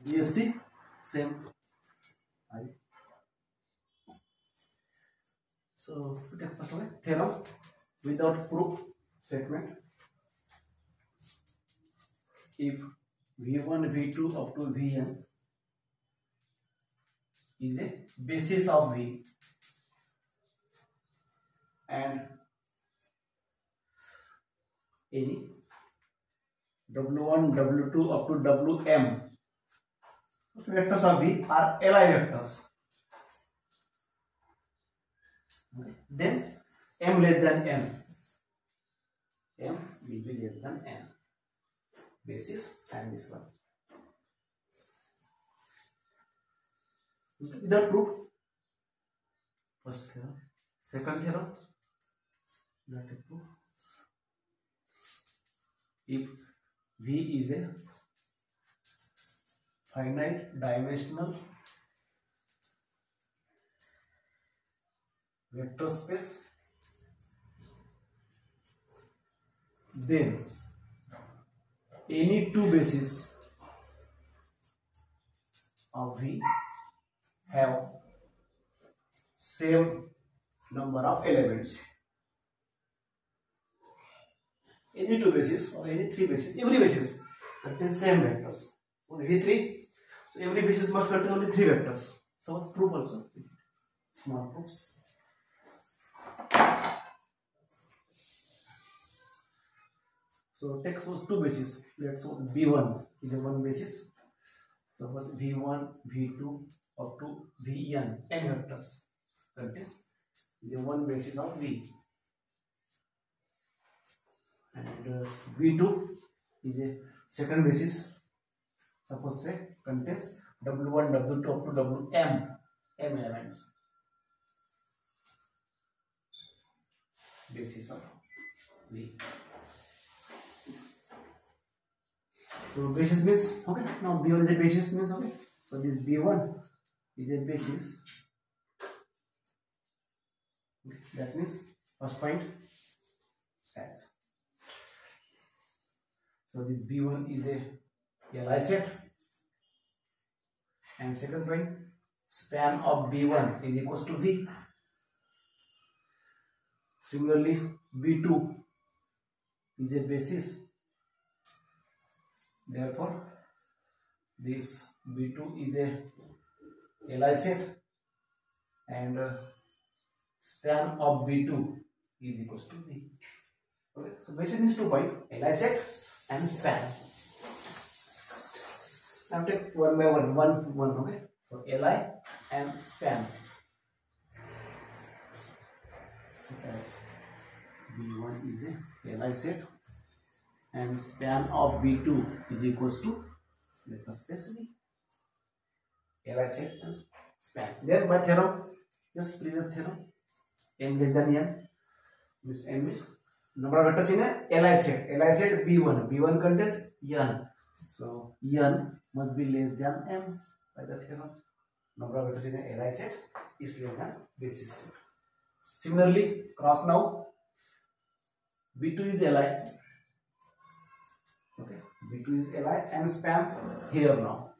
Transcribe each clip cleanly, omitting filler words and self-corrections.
BSc same. So take first away theorem without proof statement. If V1 V2 up to Vn is a basis of V and any W1 W2 up to Wm vectors of V are Li vectors, then m less than n, m will be less than n, basis and this one. Without proof, first theorem, second theorem, not a proof. If V is a finite dimensional vector space, then any two bases of V have same number of elements. Any two bases or any three bases, every basis contains same vectors. Only V3, so every basis must contain only three vectors. So what's proof also? Small proofs. So take suppose two bases. Let's suppose V1 is a one basis. Suppose V1, V2 up to Vn, n vectors contains is a one basis of V. And V2 is a second basis. Suppose say contains W1, W2 up to Wm, m elements. Basis of V. So basis means okay. Now B1 is a basis means okay. So this B1 is a basis. Okay. That means first point stands. So this B1 is a Li set, and second point span of B1 is equals to V. Similarly, B2 is a basis. Therefore, this B2 is a Li set, and span of B2 is equals to V. Okay, so basis is 2 point Li set and span. Now take one by one. Okay, so Li and span. So as B1 is a Li set and span of B2 is equals to vector space V. Li set and span. Then by theorem, just previous theorem, m less than n. This m is number of vectors in a Li set. Li set B1. B1 contains n. So n must be less than m by the theorem. Number of vectors in a Li set is less than basis set. Similarly, cross now. B2 is Li. Okay, B2 is Li and span here now.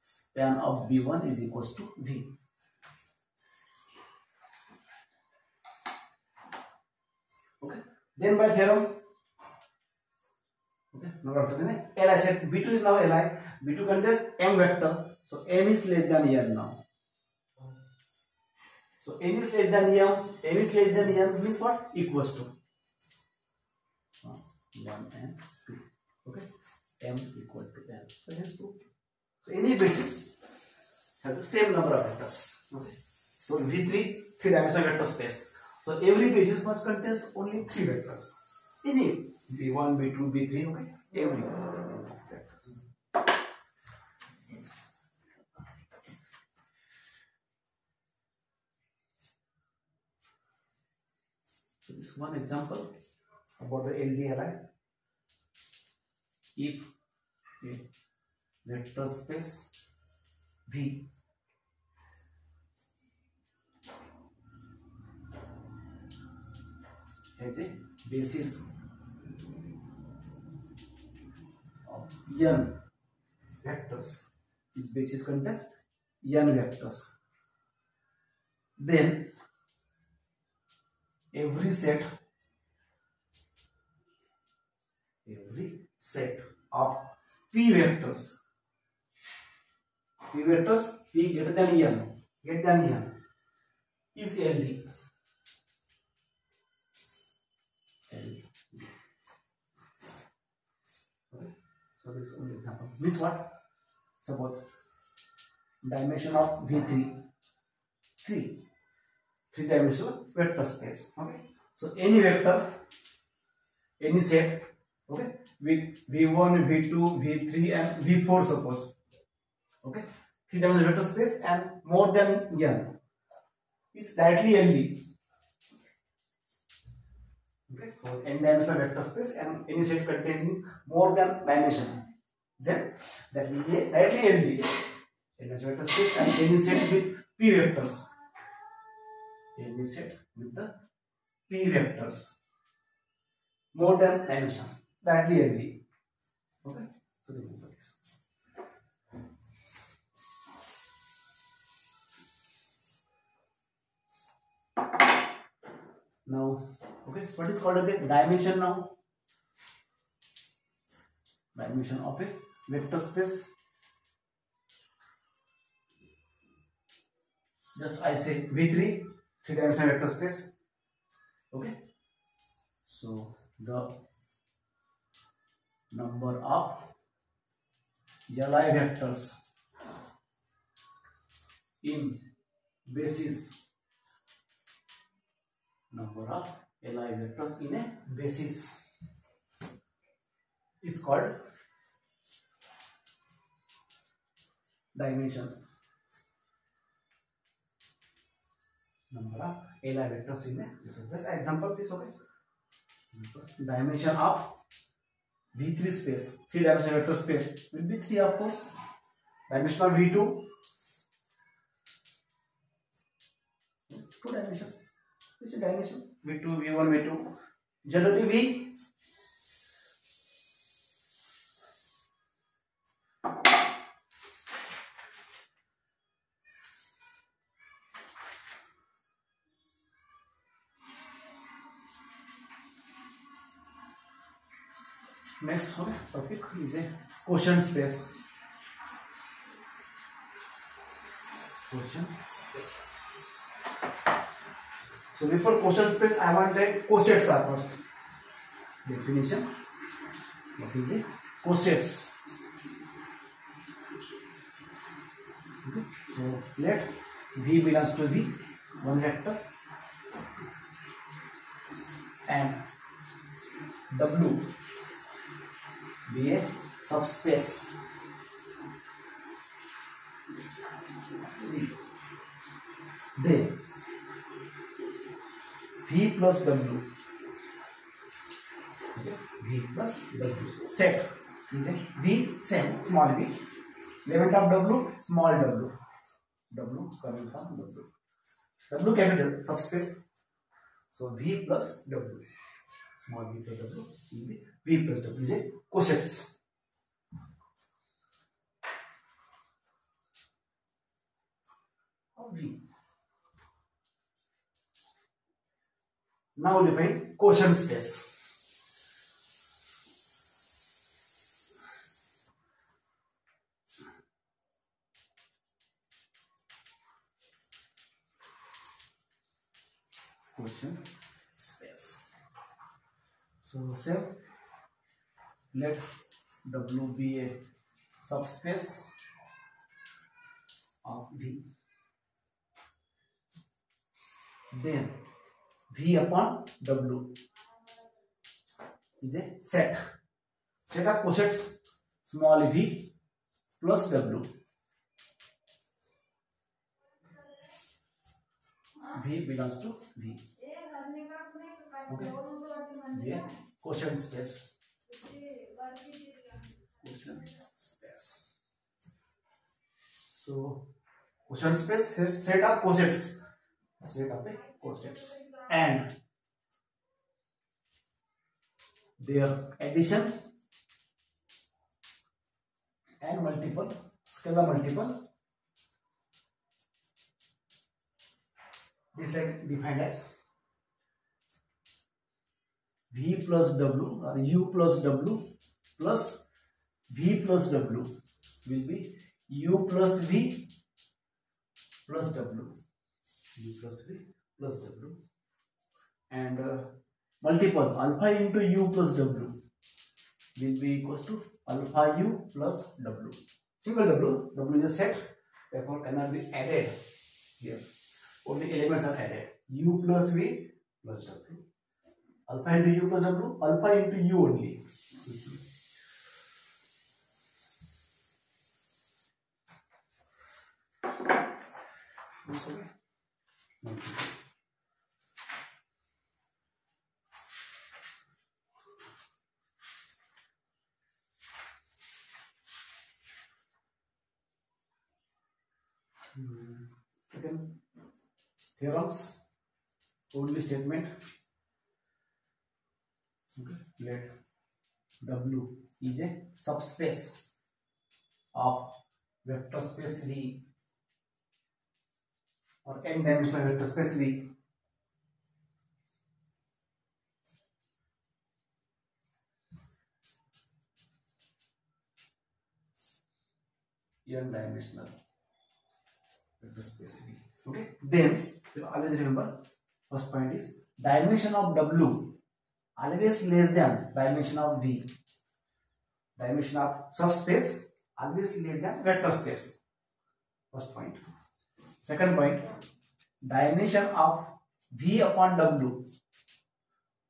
Span of B1 is equals to V. Okay, then by theorem, okay, number of vectors in a Li set. B2 is now Li. B2 contains m vector, so m is less than n now. So n is less than m. N is less than n means what? Equals to 1 and 2. Okay, m equal to n. So hence proof. So any basis has the same number of vectors. Okay, so V3 three-dimensional vector space. So every basis must contains only three vectors. Any B1, B2, B3. Okay, every vectors. So this one example about the LDLI. If a vector space V has a basis of n vectors, Its basis contains n vectors. Then every set of p vectors p greater than n is LD. Okay. So this is only example. Means what? Suppose dimension of V3 three-dimensional vector space. Okay. So any vector, any set, okay, with V1, V2, V3 and V4 suppose. Okay. Three-dimensional vector space and more than n is directly LD. Okay. So n-dimensional vector space and any set containing more than dimension, then that will be directly LD. N-dimensional vector space and any set with p vectors. Any set with the p vectors more than dimension, directly LD. Okay. So remember this. Now, okay, what is called the dimension now? Dimension of a vector space. Just I say V3, three-dimensional vector space. Okay. So the number of Li vectors in basis. Number of Li vectors in a basis is called dimension. Number of Li vectors in a basis. Just example this, okay. Dimension of V3 space, three-dimensional vector space will be 3, of course. Dimension of V2, 2 dimension. This is dimension V2, V1, V2. Generally V. Next topic is a quotient space. Quotient space. So before quotient space, I want the cosets are first. Definition. What is it? Cosets. Okay. So let V belongs to V, one vector, and W be a subspace. Then V plus W. Okay. V plus W. Set is a V, same, small v. Element of W, small w. W coming from W. W capital, subspace. So V plus W. Small v plus W will be V plus W is a cosets. Of V. Now define quotient space. Quotient space. So say let W be a subspace of V. Then V upon W is a set. Set of cosets small v plus W. V belongs to V. Okay. Yeah. Quotient space. Quotient space. So quotient space is set of cosets. Set of a cosets and their addition and multiple scalar multiple. This like defined as v plus w or u plus w plus v plus w will be u plus v plus w, u plus v plus w, and multiple alpha into u plus w will be equals to alpha u plus w. Single w is a set, therefore cannot be added here. Only elements are added. U plus v plus w. Alpha into u plus w, alpha into u only. Okay. Again, theorems, only statement. Okay. Let W is a subspace of vector space V or n-dimensional vector space V. N-dimensional vector space V. Okay. Then you always remember, first point is dimension of W always less than dimension of V. Dimension of subspace always less than vector space. First point. Second point, dimension of V upon W.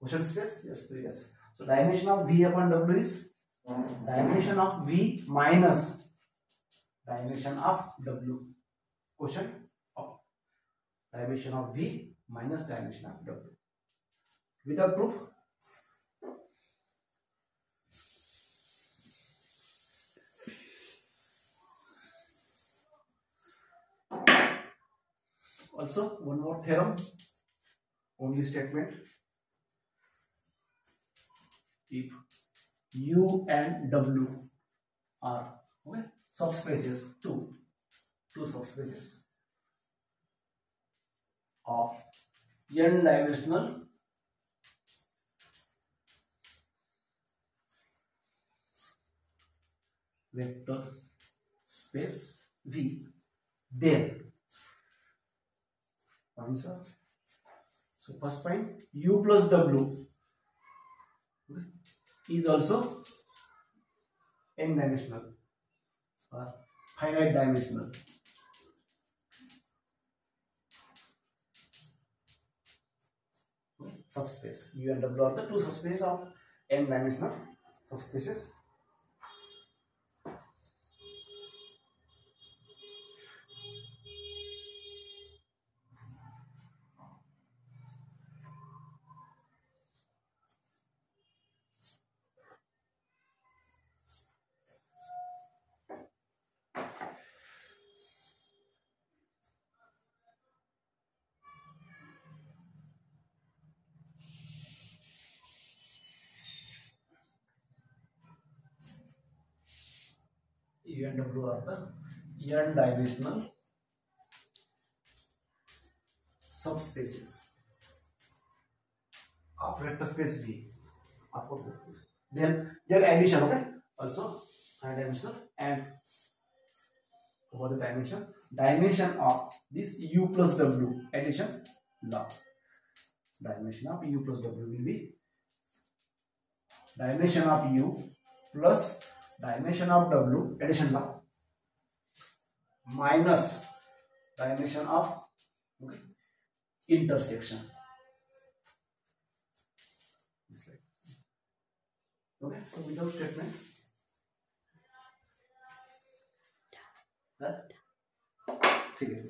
Quotient space? Yes, yes. So dimension of V upon W is dimension of V minus dimension of W. Quotient of dimension of V minus dimension of W. Without proof? Also, one more theorem, only statement. If U and W are subspaces, two subspaces of n-dimensional vector space V, then answer. So first point, U plus W is also n-dimensional or finite dimensional. Subspace. U and W are the two subspaces of n-dimensional subspaces. U and W are the n-dimensional subspaces of vector space V. Then their addition, okay, also n-dimensional, and over the dimension of this U plus W addition law. Dimension of U plus W will be dimension of U plus dimension of W addition law minus dimension of intersection. Okay, so without statement, ठीक है,